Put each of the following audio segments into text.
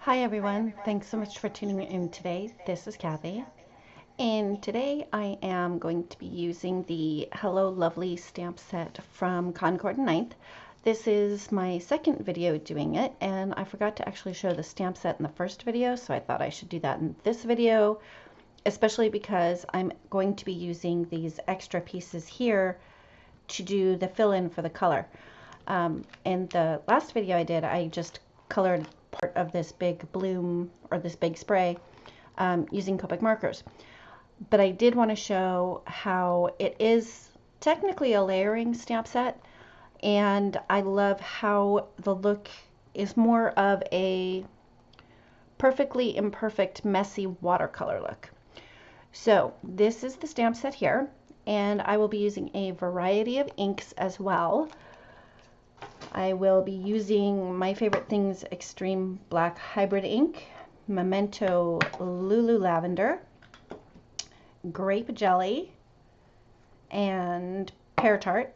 Hi everyone, thanks so much for tuning in today. This is Kathy, and today I am going to be using the Hello Lovely stamp set from Concord and Ninth. This is my second video doing it, and I forgot to actually show the stamp set in the first video, so I thought I should do that in this video, especially because I'm going to be using these extra pieces here to do the fill-in for the color. In the last video I did, I just colored part of this big bloom or this big spray using Copic markers. But I did want to show how it is technically a layering stamp set, and I love how the look is more of a perfectly imperfect, messy watercolor look. So this is the stamp set here, and I will be using a variety of inks as well. I will be using My Favorite Things Extreme Black Hybrid ink, Memento Lulu Lavender, Grape Jelly, and Pear Tart.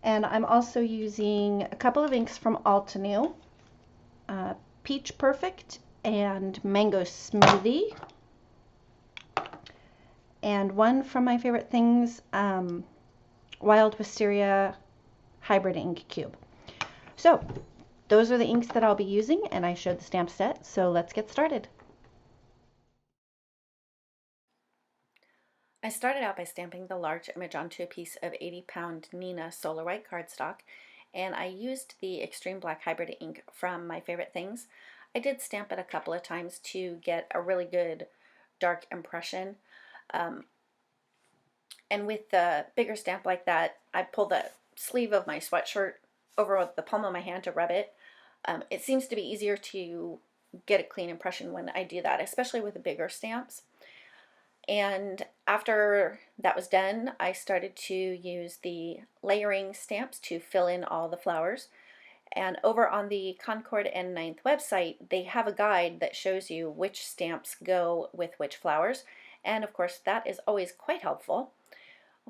And I'm also using a couple of inks from Altenew, Peach Perfect and Mango Smoothie, and one from My Favorite Things, Wild Wisteria Hybrid Ink Cube. So those are the inks that I'll be using, and I showed the stamp set, so let's get started. I started out by stamping the large image onto a piece of 80-pound Neenah Solar White cardstock, and I used the Extreme Black Hybrid ink from My Favorite Things. I did stamp it a couple of times to get a really good dark impression. And with the bigger stamp like that, I pull the sleeve of my sweatshirt over with the palm of my hand to rub it. It seems to be easier to get a clean impression when I do that, especially with the bigger stamps. And after that was done, I started to use the layering stamps to fill in all the flowers. And over on the Concord and Ninth website, they have a guide that shows you which stamps go with which flowers. And of course, that is always quite helpful.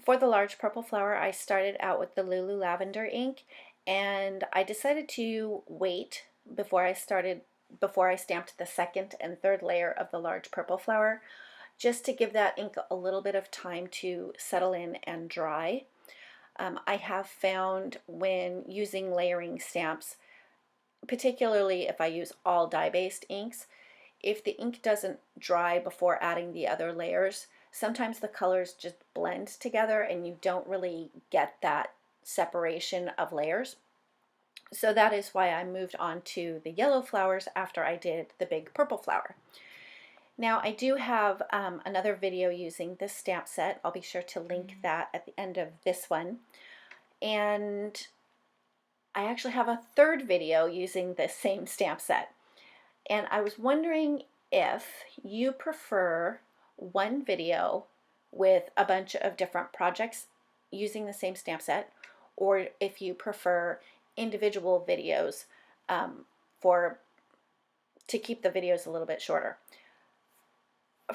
For the large purple flower, I started out with the Lulu Lavender ink, and I decided to wait before I stamped the second and third layer of the large purple flower, just to give that ink a little bit of time to settle in and dry. I have found when using layering stamps, particularly if I use all dye-based inks, if the ink doesn't dry before adding the other layers, sometimes the colors just blend together and you don't really get that separation of layers. So that is why I moved on to the yellow flowers after I did the big purple flower. Now I do have another video using this stamp set. I'll be sure to link that at the end of this one. And I actually have a third video using this same stamp set. And I was wondering if you prefer one video with a bunch of different projects using the same stamp set, or if you prefer individual videos to keep the videos a little bit shorter.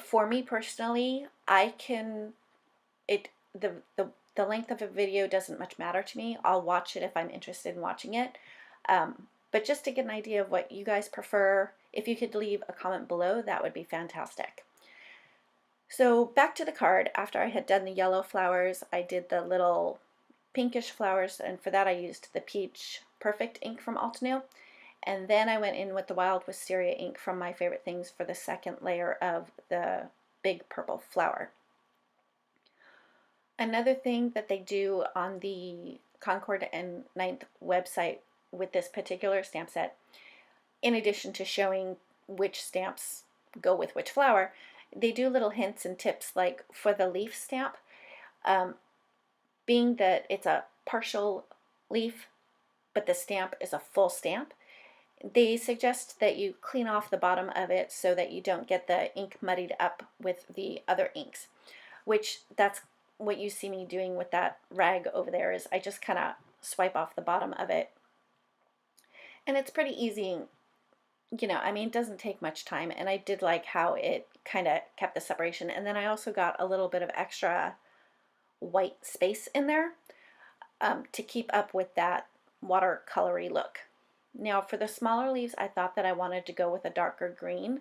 For me personally, the length of a video doesn't much matter to me. I'll watch it if I'm interested in watching it. But just to get an idea of what you guys prefer, if you could leave a comment below, that would be fantastic. So back to the card. After I had done the yellow flowers, I did the little pinkish flowers, and for that I used the Peach Perfect ink from Altenew. And then I went in with the Wild Wisteria ink from My Favorite Things for the second layer of the big purple flower. Another thing that they do on the Concord and Ninth website with this particular stamp set, in addition to showing which stamps go with which flower, they do little hints and tips, like for the leaf stamp, being that it's a partial leaf but the stamp is a full stamp, they suggest that you clean off the bottom of it so that you don't get the ink muddied up with the other inks, which that's what you see me doing with that rag over there. Is I just kind of swipe off the bottom of it, and it's pretty easy. I mean, it doesn't take much time, and I did like how it kind of kept the separation. And then I also got a little bit of extra white space in there to keep up with that watercolory look. Now for the smaller leaves, I thought that I wanted to go with a darker green,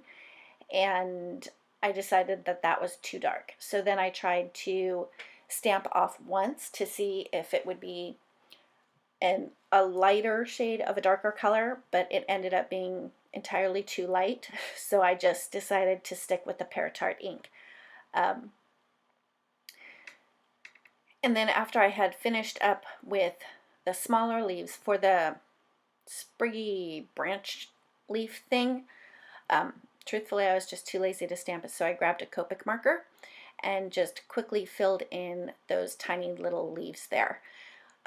and I decided that that was too dark. So then I tried to stamp off once to see if it would be a lighter shade of a darker color, but it ended up being entirely too light. So I just decided to stick with the Pear Tart ink. And then after I had finished up with the smaller leaves for the spriggy branch leaf thing, truthfully, I was just too lazy to stamp it, so I grabbed a Copic marker and just quickly filled in those tiny little leaves there.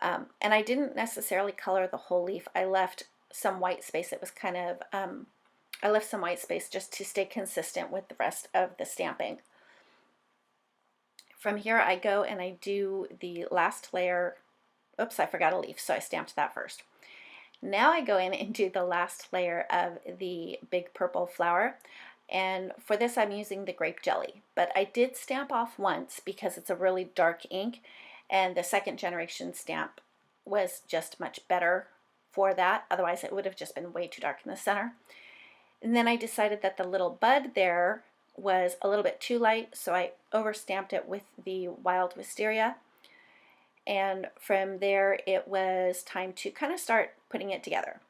And I didn't necessarily color the whole leaf. I left some white space. It was kind of, I left some white space just to stay consistent with the rest of the stamping. From here, I go and I do the last layer. Oops, I forgot a leaf, so I stamped that first. Now I go in and do the last layer of the big purple flower. And for this, I'm using the grape jelly. But I did stamp off once because it's a really dark ink, and the second generation stamp was just much better for that. Otherwise, it would have just been way too dark in the center. And then I decided that the little bud there was a little bit too light, so I overstamped it with the Wild Wisteria. And from there, it was time to kind of start putting it together.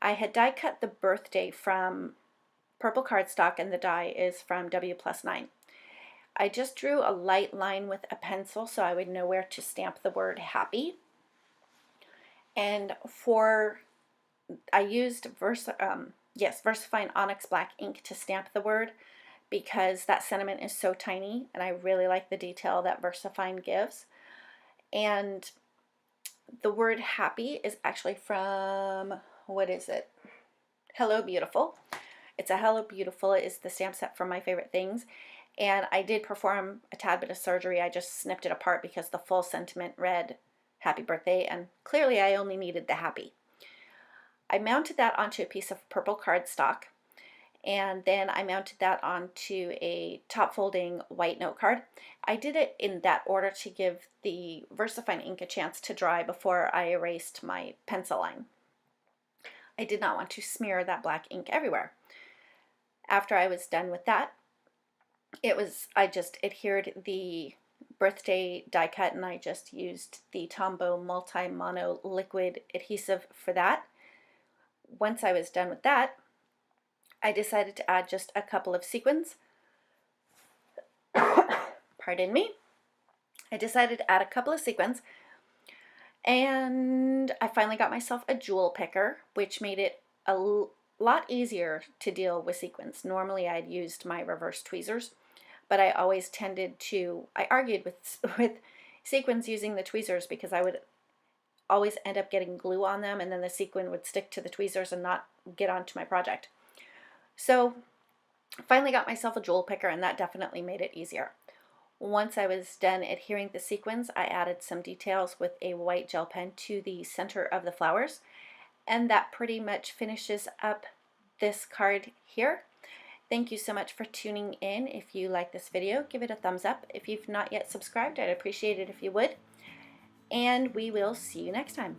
I had die cut the birthday from purple cardstock, and the die is from W+9. I just drew a light line with a pencil so I would know where to stamp the word happy. And I used VersaFine Onyx Black ink to stamp the word because that sentiment is so tiny and I really like the detail that VersaFine gives. And the word happy is actually from, what is it? Hello Beautiful. It's a Hello Beautiful. It is the stamp set from My Favorite Things. And I did perform a tad bit of surgery. I just snipped it apart because the full sentiment read happy birthday, and clearly I only needed the happy. I mounted that onto a piece of purple cardstock, and then I mounted that onto a top folding white note card. I did it in that order to give the VersaFine ink a chance to dry before I erased my pencil line. I did not want to smear that black ink everywhere. After I was done with that, I just adhered the birthday die cut, and I just used the Tombow Multi-Mono liquid adhesive for that. Once I was done with that, I decided to add just a couple of sequins. Pardon me. I decided to add a couple of sequins, and I finally got myself a jewel picker, which made it a lot easier to deal with sequins. Normally I'd used my reverse tweezers, but I always I argued with sequins using the tweezers because I would always end up getting glue on them, and then the sequin would stick to the tweezers and not get onto my project. So finally got myself a jewel picker, and that definitely made it easier. Once I was done adhering the sequins, I added some details with a white gel pen to the center of the flowers, and that pretty much finishes up this card here. Thank you so much for tuning in. If you like this video, give it a thumbs up. If you've not yet subscribed, I'd appreciate it if you would. And we will see you next time.